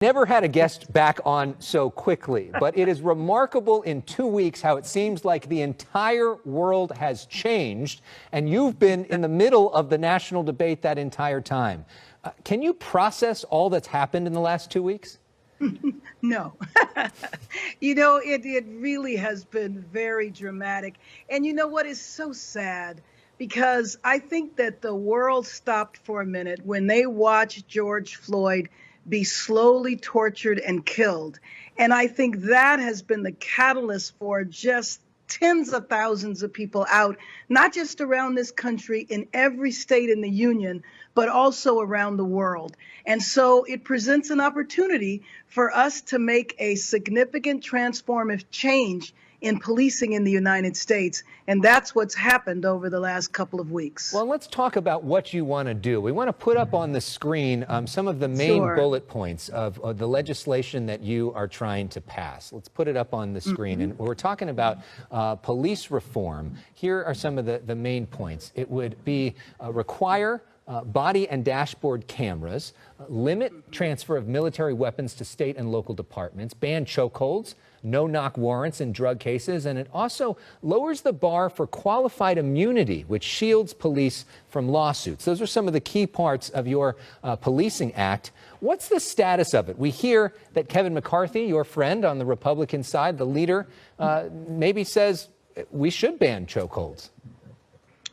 Never had a guest back on so quickly, but it is remarkable in 2 weeks how it seems like the entire world has changed, and you've been in the middle of the national debate that entire time. Can you process all that's happened in the last 2 weeks? No. It really has been very dramatic. And you know what is so sad? Because I think that the world stopped for a minute when they watched George Floyd be slowly tortured and killed. And I think that has been the catalyst for just tens of thousands of people out, not just around this country, in every state in the union, but also around the world. And so it presents an opportunity for us to make a significant transformative change in policing in the United States. And that's what's happened over the last couple of weeks. Well, let's talk about what you want to do. We want to put up on the screen some of the main bullet points of the legislation that you are trying to pass. Let's put it up on the screen. And we're talking about police reform. Here are some of the main points. It would be require body and dashboard cameras, limit transfer of military weapons to state and local departments, ban chokeholds, no-knock warrants in drug cases, and it also lowers the bar for qualified immunity, which shields police from lawsuits. Those are some of the key parts of your policing act. What's the status of it? We hear that Kevin McCarthy, your friend on the Republican side, the leader, maybe says we should ban chokeholds.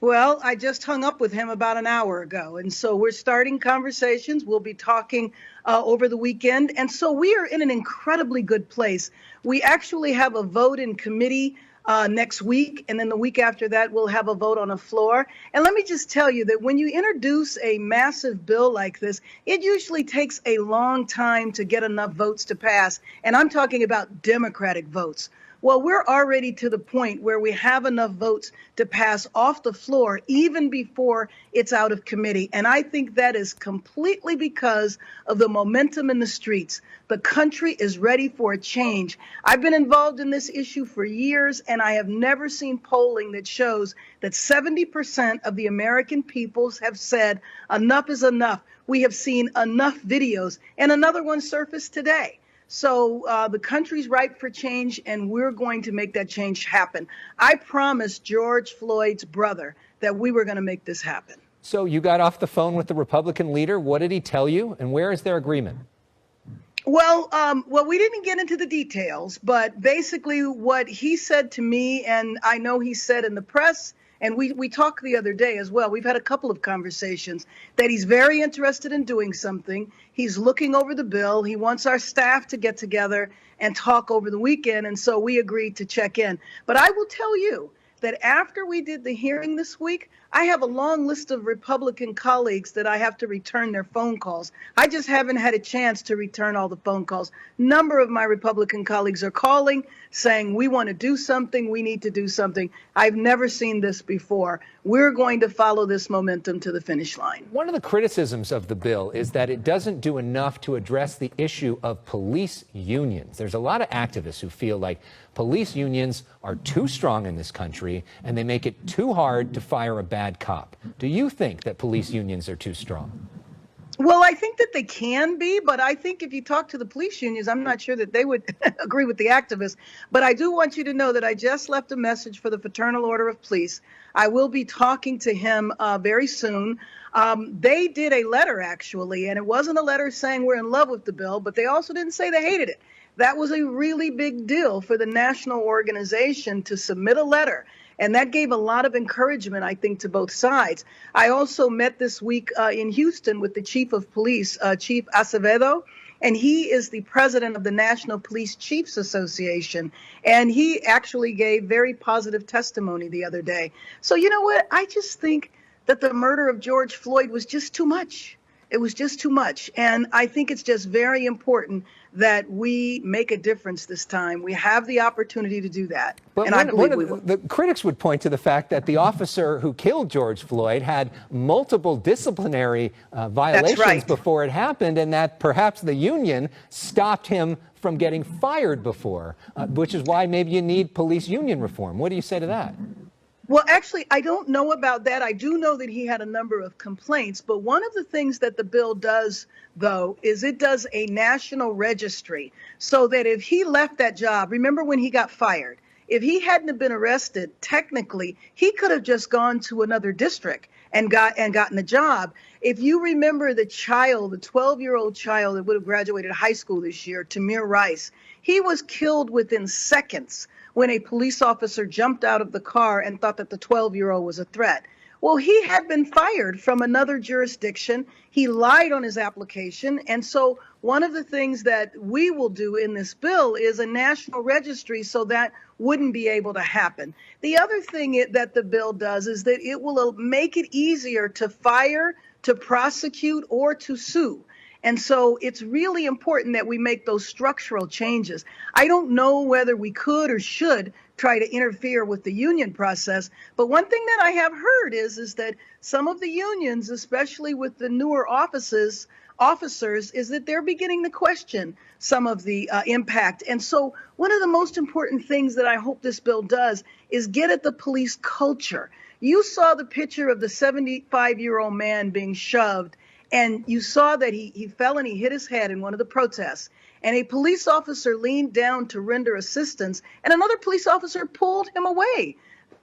Well, I just hung up with him about an hour ago, and so we're starting conversations. We'll be talking over the weekend, and so we are in an incredibly good place. We actually have a vote in committee next week, and then the week after that, we'll have a vote on the floor. And let me just tell you that when you introduce a massive bill like this, it usually takes a long time to get enough votes to pass, and I'm talking about Democratic votes. Well, we're already to the point where we have enough votes to pass off the floor even before it's out of committee. And I think that is completely because of the momentum in the streets. The country is ready for a change. I've been involved in this issue for years, and I have never seen polling that shows that 70% of the American people have said enough is enough. We have seen enough videos, and another one surfaced today. So the country's ripe for change, and we're going to make that change happen. I promised George Floyd's brother that we were going to make this happen. So you got off the phone with the Republican leader. What did he tell you, and where is their agreement? Well, we didn't get into the details, but basically what he said to me, and I know he said in the press, and we talked the other day as well. We've had a couple of conversations that he's very interested in doing something. He's looking over the bill. He wants our staff to get together and talk over the weekend. And so we agreed to check in. But I will tell you that after we did the hearing this week, I have a long list of Republican colleagues that I have to return their phone calls. I just haven't had a chance to return all the phone calls. Number of my Republican colleagues are calling, saying we want to do something, we need to do something. I've never seen this before. We're going to follow this momentum to the finish line. One of the criticisms of the bill is that it doesn't do enough to address the issue of police unions. There's a lot of activists who feel like police unions are too strong in this country and they make it too hard to fire a bad cop. Do you think that police unions are too strong? Well, I think that they can be, but I think if you talk to the police unions, I'm not sure that they would agree with the activists. But I do want you to know that I just left a message for the Fraternal Order of Police. I will be talking to him very soon. They did a letter, actually, and it wasn't a letter saying we're in love with the bill, but they also didn't say they hated it. That was a really big deal for the national organization to submit a letter. And that gave a lot of encouragement, I think, to both sides. I also met this week in Houston with the chief of police, Chief Acevedo, and he is the president of the National Police Chiefs Association. And he actually gave very positive testimony the other day. So you know what? I just think that the murder of George Floyd was just too much. It was just too much. And I think it's just very important that we make a difference this time. We have the opportunity to do that. But I believe we will. The critics would point to the fact that the officer who killed George Floyd had multiple disciplinary violations before it happened, and that perhaps the union stopped him from getting fired before, which is why maybe you need police union reform. What do you say to that? Well, actually, I don't know about that. I do know that he had a number of complaints, but one of the things that the bill does, though, is it does a national registry so that if he left that job, remember when he got fired, if he hadn't have been arrested, technically, he could have just gone to another district and gotten a job. If you remember the child, the 12-year-old child that would have graduated high school this year, Tamir Rice, he was killed within seconds when a police officer jumped out of the car and thought that the 12-year-old was a threat. Well, he had been fired from another jurisdiction. He lied on his application. And so one of the things that we will do in this bill is a national registry so that wouldn't be able to happen. The other thing that the bill does is that it will make it easier to fire, to prosecute, or to sue. And so it's really important that we make those structural changes. I don't know whether we could or should try to interfere with the union process, but one thing that I have heard is that some of the unions, especially with the newer officers, is that they're beginning to question some of the impact. And so one of the most important things that I hope this bill does is get at the police culture. You saw the picture of the 75-year-old man being shoved, and you saw that he fell and he hit his head in one of the protests. And a police officer leaned down to render assistance, and another police officer pulled him away.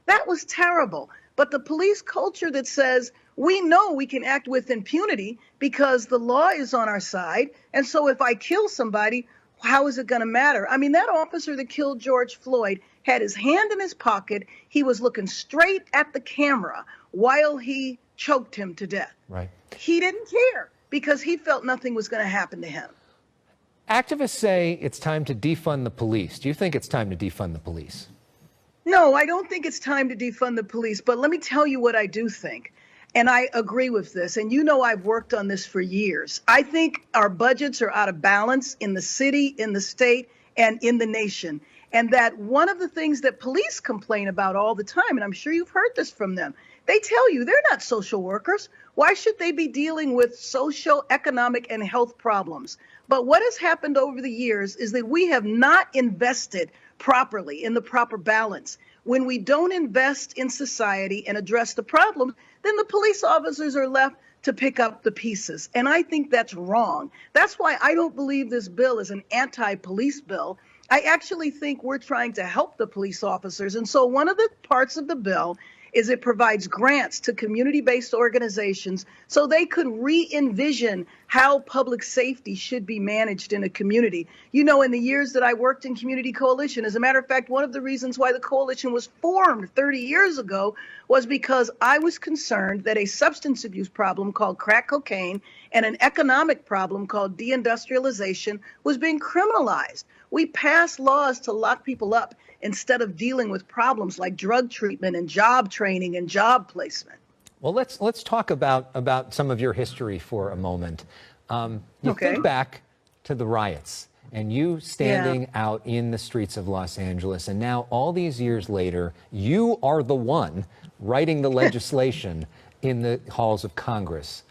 That was terrible. But the police culture that says, we know we can act with impunity because the law is on our side. And so if I kill somebody, how is it going to matter? I mean, that officer that killed George Floyd had his hand in his pocket. He was looking straight at the camera while he choked him to death. Right. He didn't care because he felt nothing was going to happen to him. Activists say it's time to defund the police. Do you think it's time to defund the police? No, I don't think it's time to defund the police, but let me tell you what I do think. And I agree with this. And you know, I've worked on this for years. I think our budgets are out of balance in the city, in the state, and in the nation. And that one of the things that police complain about all the time, and I'm sure you've heard this from them, they tell you they're not social workers. Why should they be dealing with social, economic, and health problems? But what has happened over the years is that we have not invested properly in the proper balance. When we don't invest in society and address the problems, then the police officers are left to pick up the pieces. And I think that's wrong. That's why I don't believe this bill is an anti-police bill. I actually think we're trying to help the police officers. And so one of the parts of the bill is it provides grants to community-based organizations so they could re-envision how public safety should be managed in a community. You know, in the years that I worked in Community Coalition, as a matter of fact, one of the reasons why the coalition was formed 30 years ago was because I was concerned that a substance abuse problem called crack cocaine and an economic problem called deindustrialization was being criminalized. We passed laws to lock people up instead of dealing with problems like drug treatment and job training and job placement. Well, let's talk about some of your history for a moment. Think back to the riots and you standing out in the streets of Los Angeles, and now all these years later, you are the one writing the legislation in the halls of Congress.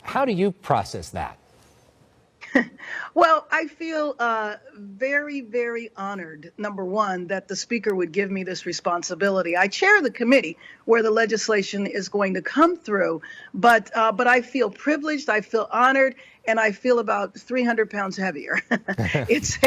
How do you process that? Well, I feel very, very honored, number one, that the Speaker would give me this responsibility. I chair the committee where the legislation is going to come through, but I feel privileged, I feel honored, and I feel about 300 pounds heavier. It's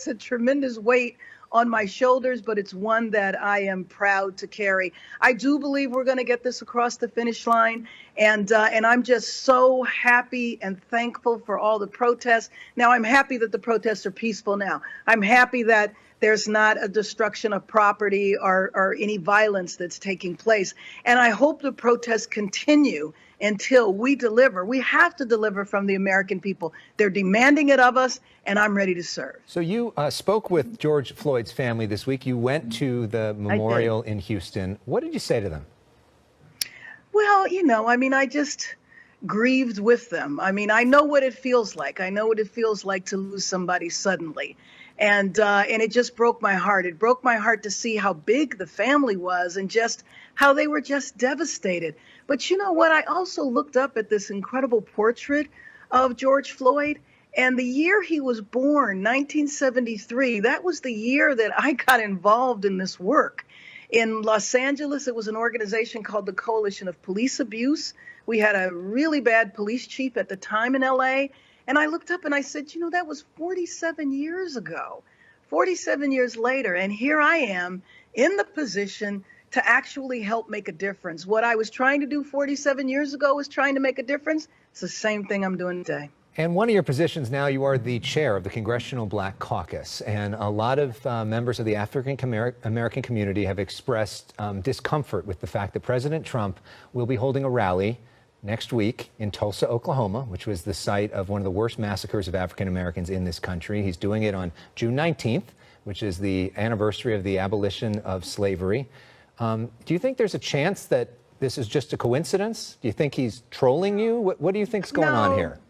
a tremendous weight on my shoulders, but it's one that I am proud to carry. I do believe we're going to get this across the finish line, and I'm just so happy and thankful for all the protests. Now, I'm happy that the protests are peaceful now. I'm happy that there's not a destruction of property or any violence that's taking place. And I hope the protests continue until we deliver. We have to deliver from the American people. They're demanding it of us, and I'm ready to serve. So you spoke with George Floyd's family this week. You went to the memorial in Houston. What did you say to them? Well, I just grieved with them. I mean, I know what it feels like. I know what it feels like to lose somebody suddenly. And it just broke my heart. It broke my heart to see how big the family was and just how they were just devastated. But you know what? I also looked up at this incredible portrait of George Floyd, and the year he was born, 1973, that was the year that I got involved in this work. In Los Angeles, it was an organization called the Coalition of Police Abuse. We had a really bad police chief at the time in LA. And I looked up and I said, that was 47 years ago, 47 years later. And here I am in the position to actually help make a difference. What I was trying to do 47 years ago was trying to make a difference. It's the same thing I'm doing today. And one of your positions now, you are the chair of the Congressional Black Caucus. And a lot of members of the African American community have expressed discomfort with the fact that President Trump will be holding a rally next week in Tulsa, Oklahoma, which was the site of one of the worst massacres of African Americans in this country. He's doing it on June 19th, which is the anniversary of the abolition of slavery. Do you think there's a chance that this is just a coincidence? Do you think he's trolling you? What do you think's going on here?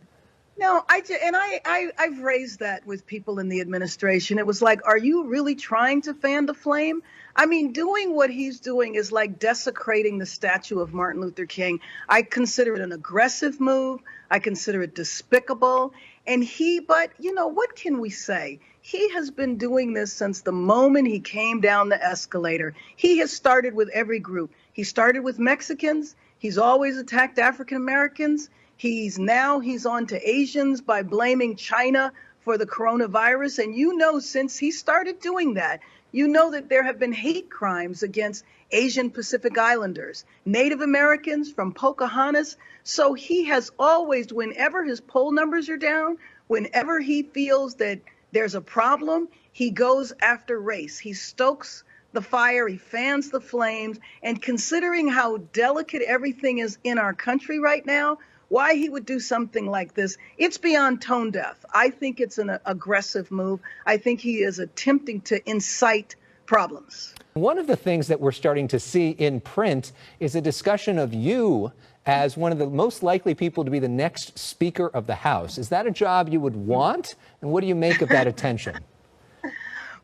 No, I've raised that with people in the administration. It was like, are you really trying to fan the flame? I mean, doing what he's doing is like desecrating the statue of Martin Luther King. I consider it an aggressive move. I consider it despicable. But what can we say? He has been doing this since the moment he came down the escalator. He has started with every group. He started with Mexicans. He's always attacked African Americans. He's on to Asians by blaming China for the coronavirus. And since he started doing that, that there have been hate crimes against Asian Pacific Islanders, Native Americans from Pocahontas. So he has always, whenever his poll numbers are down, whenever he feels that there's a problem, he goes after race. He stokes the fire, he fans the flames. And considering how delicate everything is in our country right now, why he would do something like this, it's beyond tone deaf. I think it's an aggressive move. I think he is attempting to incite problems. One of the things that we're starting to see in print is a discussion of you as one of the most likely people to be the next Speaker of the House. Is that a job you would want? And what do you make of that attention?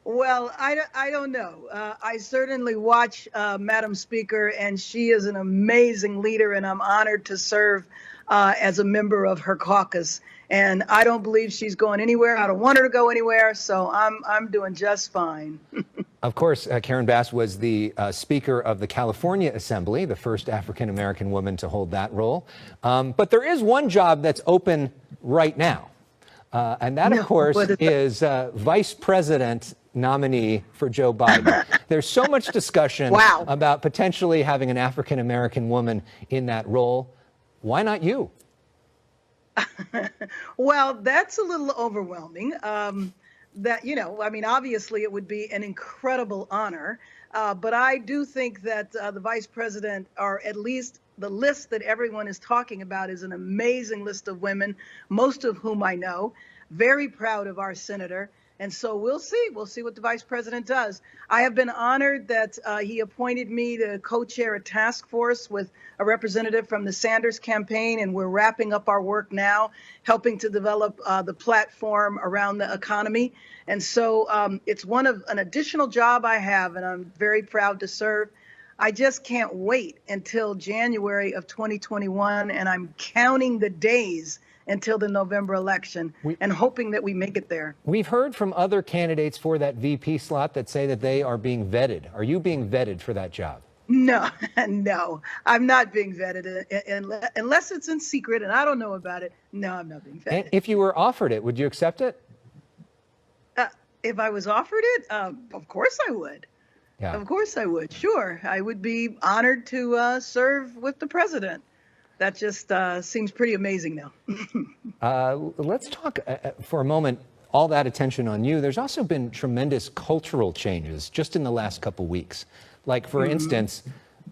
Well, I don't know. I certainly watch Madam Speaker, and she is an amazing leader, and I'm honored to serve as a member of her caucus. And I don't believe she's going anywhere. I don't want her to go anywhere, so I'm doing just fine. Of course, Karen Bass was the Speaker of the California Assembly, the first African-American woman to hold that role. But there is one job that's open right now. And that, of course, is Vice President nominee for Joe Biden. There's so much discussion about potentially having an African-American woman in that role. Why not you? Well, that's a little overwhelming. Obviously it would be an incredible honor. But I do think that the vice president, or at least the list that everyone is talking about, is an amazing list of women, most of whom I know. Very proud of our senator. And so we'll see. We'll see what the vice president does. I have been honored that he appointed me to co-chair a task force with a representative from the Sanders campaign, and we're wrapping up our work now, helping to develop the platform around the economy. And so it's an additional job I have, and I'm very proud to serve. I just can't wait until January of 2021, and I'm counting the days until the November election and hoping that we make it there. We've heard from other candidates for that VP slot that say that they are being vetted. Are you being vetted for that job? No, I'm not being vetted unless it's in secret and I don't know about it. No, I'm not being vetted. And if you were offered it, would you accept it? If I was offered it, of course I would. Yeah. Of course I would. Sure. I would be honored to serve with the president. That just seems pretty amazing now. Let's talk for a moment, all that attention on you. There's also been tremendous cultural changes just in the last couple weeks. Like, for instance,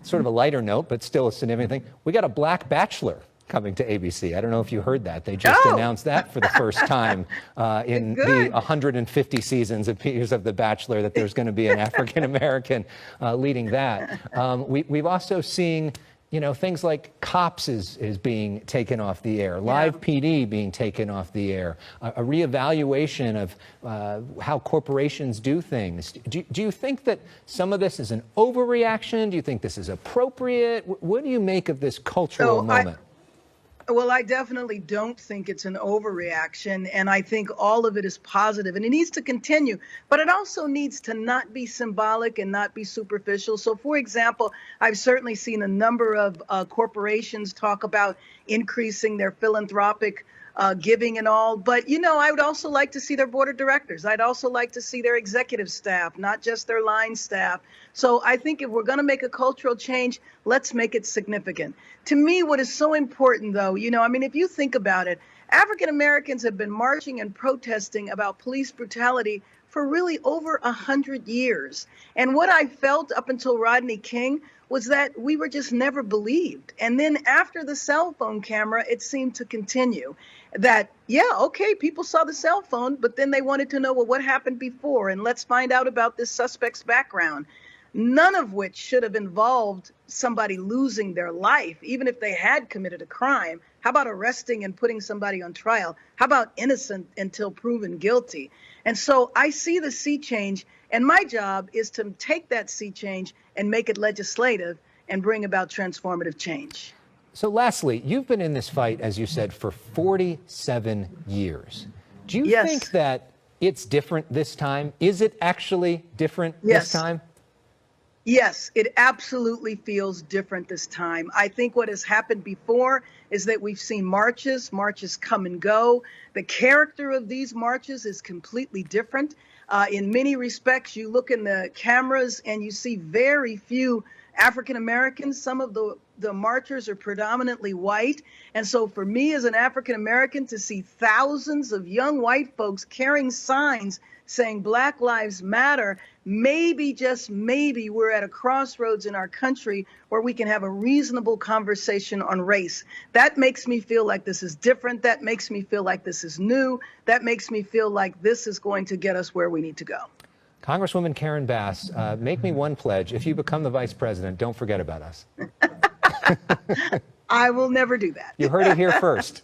sort of a lighter note, but still a significant thing, we got a black bachelor coming to ABC. I don't know if you heard that. They just announced that for the first time in the 150 seasons of Years of The Bachelor, that there's going to be an African-American leading that. We've also seen things like Cops is being taken off the air, Live PD being taken off the air, a reevaluation of how corporations do things. Do you think that some of this is an overreaction? Do you think this is appropriate? What do you make of this cultural moment? Well, I definitely don't think it's an overreaction, and I think all of it is positive, and it needs to continue. But it also needs to not be symbolic and not be superficial. So, for example, I've certainly seen a number of corporations talk about increasing their philanthropic giving and all. But, you know, I would also like to see their board of directors. I'd also like to see their executive staff, not just their line staff. So I think if we're going to make a cultural change, let's make it significant. To me, what is so important, though, you know, I mean, if you think about it, African Americans have been marching and protesting about police brutality for really over 100 years. And what I felt up until Rodney King was that we were just never believed. And then after the cell phone camera, it seemed to continue that, yeah, okay, people saw the cell phone, but then they wanted to know, well, what happened before? And let's find out about this suspect's background. None of which should have involved somebody losing their life, even if they had committed a crime. How about arresting and putting somebody on trial? How about innocent until proven guilty? And so I see the sea change, and my job is to take that sea change and make it legislative and bring about transformative change. So lastly, you've been in this fight, as you said, for 47 years. Do you Yes. think that it's different this time? Is it actually different Yes. this time? Yes, it absolutely feels different this time. I think what has happened before is that we've seen marches come and go. The character of these marches is completely different. In many respects, you look in the cameras and you see very few African Americans. Some of the marchers are predominantly white. And so for me as an African American to see thousands of young white folks carrying signs saying Black Lives Matter, maybe, just maybe, we're at a crossroads in our country where we can have a reasonable conversation on race. That makes me feel like this is different. That makes me feel like this is new. That makes me feel like this is going to get us where we need to go. Congresswoman Karen Bass, make me one pledge. If you become the vice president, don't forget about us. I will never do that. You heard it here first.